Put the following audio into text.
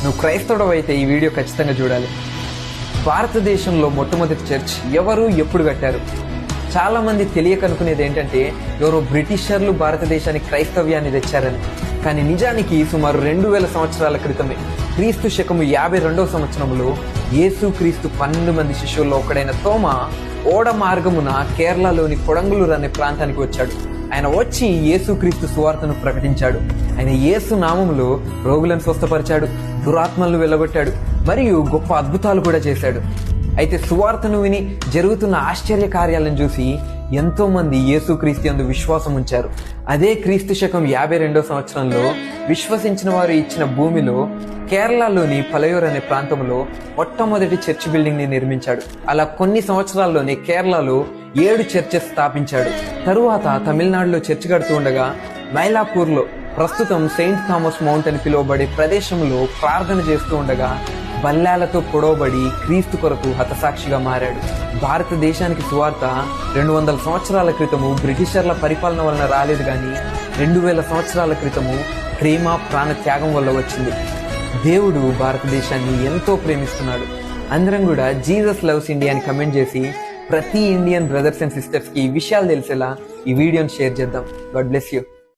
నువ్వు క్రైస్తవుడు అయితే ఈ వీడియో ఖచ్చితంగా చూడాలి. భారతదేశంలో మొట్టమొదటి చర్చ్ ఎవరు ఎప్పుడు కట్టారు? చాలా మంది తెలియక అనుకునేది ఏంటంటే ఎవరో బ్రిటిషర్లు భారతదేశానికి క్రైస్తవ్యాన్ని తెచ్చారని. కానీ నిజానికి సుమారు 2000 సంవత్సరాల క్రితమే క్రీస్తు శకము 52వ సంవత్సరంలో యేసు క్రీస్తు 12 మంది శిష్యుల్లో ఒకడైన తోమా ఓడ మార్గమున కేరళలోని కొడంగులూరు అనే ప్రాంతానికి వచ్చాడు. ఆయన వచ్చి యేసుక్రీస్తు సువార్తను ప్రకటించాడు. ఆయన యేసు నామములో రోగులను స్వస్థపరిచాడు, దురాత్మలను వెళ్ళగొట్టాడు, మరియు గొప్ప అద్భుతాలు కూడా చేశాడు. అయితే సువార్తను విని జరుగుతున్న ఆశ్చర్య కార్యాలను చూసి ఎంతో మంది యేసుక్రీస్తు యందు విశ్వాసం ఉంచారు. అదే క్రీస్తు శకం 52వ సంవత్సరంలో విశ్వసించిన వారు ఇచ్చిన భూమిలో కేరళలోని పలయూర్ అనే ప్రాంతంలో మొట్టమొదటి చర్చ్ బిల్డింగ్ ని నిర్మించాడు. అలా కొన్ని సంవత్సరాల్లోనే కేరళలో 7 చర్చెస్ స్థాపించాడు. తరువాత తమిళనాడులో చర్చ్ కడుతూ ఉండగా మైలాపూర్లో ప్రస్తుతం సెయింట్ థామస్ మౌంట్ అని పిలువబడే ప్రదేశంలో ప్రార్థన చేస్తూ ఉండగా బల్లాలతో పొడవబడి క్రీస్తు కొరకు హతసాక్షిగా మారాడు. భారతదేశానికి సువార్త 200 సంవత్సరాల క్రితము బ్రిటిషర్ల పరిపాలన వలన రాలేదు, కానీ 2000 సంవత్సరాల క్రితము ప్రేమ ప్రాణ త్యాగం వల్ల వచ్చింది. దేవుడు భారతదేశాన్ని ఎంతో ప్రేమిస్తున్నాడు. అందరం కూడా జీసస్ లవ్స్ ఇండియా అని కమెంట్ చేసి ప్రతి ఇండియన్ బ్రదర్స్ అండ్ సిస్టర్స్ కి ఈ విషయాలు తెలిసేలా ఈ వీడియోని షేర్ చేద్దాం. God bless you.